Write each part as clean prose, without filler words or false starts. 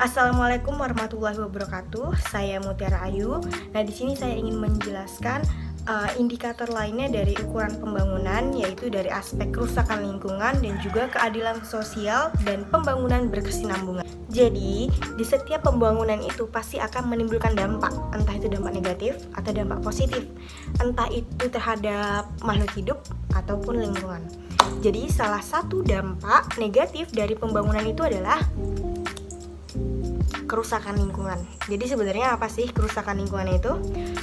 Assalamualaikum warahmatullahi wabarakatuh. Saya Mutiara Ayu. Nah, di sini saya ingin menjelaskan indikator lainnya dari ukuran pembangunan, yaitu dari aspek kerusakan lingkungan dan juga keadilan sosial dan pembangunan berkesinambungan. Jadi, di setiap pembangunan itu pasti akan menimbulkan dampak, entah itu dampak negatif atau dampak positif, entah itu terhadap makhluk hidup ataupun lingkungan. Jadi, salah satu dampak negatif dari pembangunan itu adalah kerusakan lingkungan. Jadi sebenarnya apa sih kerusakan lingkungan itu?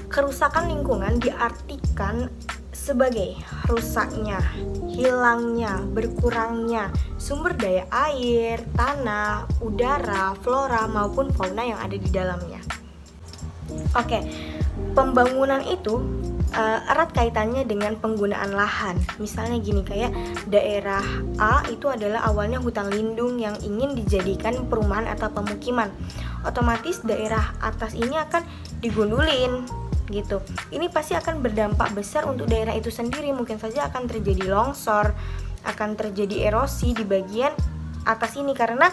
Kerusakan lingkungan diartikan sebagai rusaknya, hilangnya, berkurangnya sumber daya air, tanah, udara, flora maupun fauna yang ada di dalamnya. Oke, pembangunan itu erat kaitannya dengan penggunaan lahan. Misalnya gini, kayak daerah A itu adalah awalnya hutan lindung yang ingin dijadikan perumahan atau pemukiman. Otomatis daerah atas ini akan digundulin gitu. Ini pasti akan berdampak besar untuk daerah itu sendiri. Mungkin saja akan terjadi longsor, akan terjadi erosi di bagian atas ini karena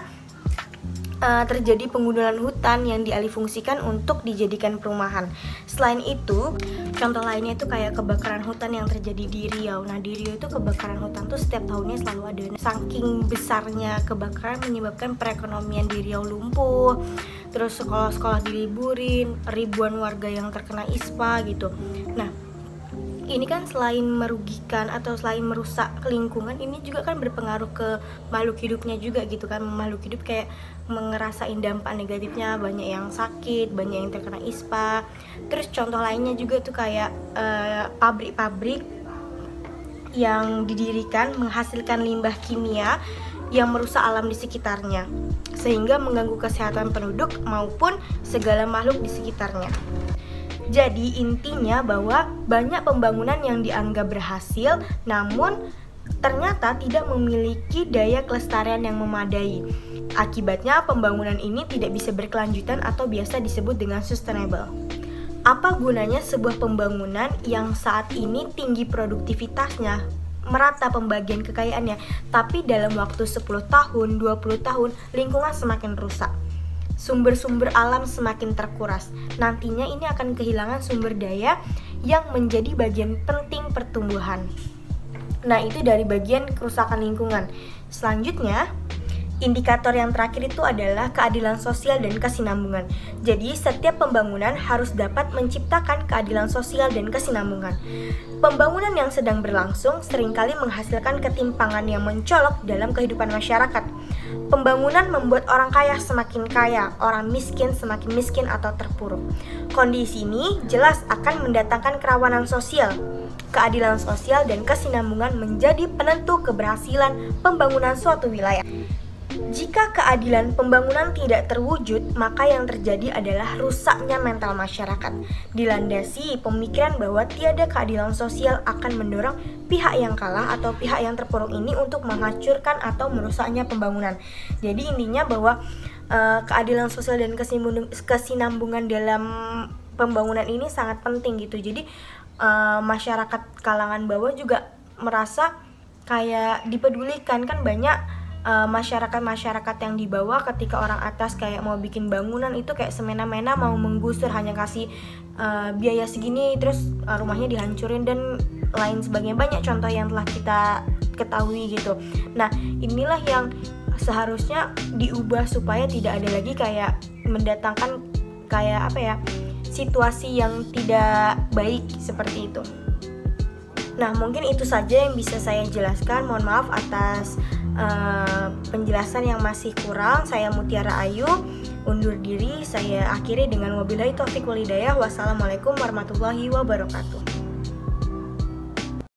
terjadi penggundulan hutan yang dialihfungsikan untuk dijadikan perumahan. Selain itu, contoh lainnya itu kayak kebakaran hutan yang terjadi di Riau. Nah, di Riau itu kebakaran hutan tuh setiap tahunnya selalu ada. Saking besarnya kebakaran menyebabkan perekonomian di Riau lumpuh. Terus sekolah-sekolah diliburin, ribuan warga yang terkena ISPA gitu. Nah, ini kan selain merugikan atau selain merusak lingkungan, ini juga kan berpengaruh ke makhluk hidupnya juga gitu kan. Makhluk hidup kayak ngerasain dampak negatifnya, banyak yang sakit, banyak yang terkena ISPA. Terus contoh lainnya juga tuh kayak pabrik-pabrik yang didirikan menghasilkan limbah kimia yang merusak alam di sekitarnya, sehingga mengganggu kesehatan penduduk maupun segala makhluk di sekitarnya. Jadi intinya bahwa banyak pembangunan yang dianggap berhasil namun ternyata tidak memiliki daya kelestarian yang memadai. Akibatnya pembangunan ini tidak bisa berkelanjutan atau biasa disebut dengan sustainable. Apa gunanya sebuah pembangunan yang saat ini tinggi produktivitasnya, merata pembagian kekayaannya, tapi dalam waktu 10 tahun, 20 tahun lingkungan semakin rusak. Sumber-sumber alam semakin terkuras. Nantinya ini akan kehilangan sumber daya yang menjadi bagian penting pertumbuhan. Nah, itu dari bagian kerusakan lingkungan. Selanjutnya, indikator yang terakhir itu adalah keadilan sosial dan kesinambungan. Jadi, setiap pembangunan harus dapat menciptakan keadilan sosial dan kesinambungan. Pembangunan yang sedang berlangsung seringkali menghasilkan ketimpangan yang mencolok dalam kehidupan masyarakat. Pembangunan membuat orang kaya semakin kaya, orang miskin semakin miskin atau terpuruk. Kondisi ini jelas akan mendatangkan kerawanan sosial. Keadilan sosial dan kesinambungan menjadi penentu keberhasilan pembangunan suatu wilayah. Jika keadilan pembangunan tidak terwujud, maka yang terjadi adalah rusaknya mental masyarakat. Dilandasi pemikiran bahwa tiada keadilan sosial akan mendorong pihak yang kalah atau pihak yang terpuruk ini untuk menghancurkan atau merusaknya pembangunan. Jadi intinya bahwa keadilan sosial dan kesinambungan dalam pembangunan ini sangat penting gitu. Jadi masyarakat kalangan bawah juga merasa kayak dipedulikan. Kan banyak masyarakat yang di bawah ketika orang atas kayak mau bikin bangunan itu kayak semena-mena mau menggusur, hanya kasih biaya segini terus rumahnya dihancurin dan lain sebagainya. Banyak contoh yang telah kita ketahui gitu. Nah, inilah yang seharusnya diubah supaya tidak ada lagi kayak mendatangkan kayak situasi yang tidak baik seperti itu. Nah, mungkin itu saja yang bisa saya jelaskan. Mohon maaf atas penjelasan yang masih kurang. Saya Mutiara Ayu undur diri. Saya akhiri dengan wabillahi taufiq wal hidayah. Wassalamualaikum warahmatullahi wabarakatuh.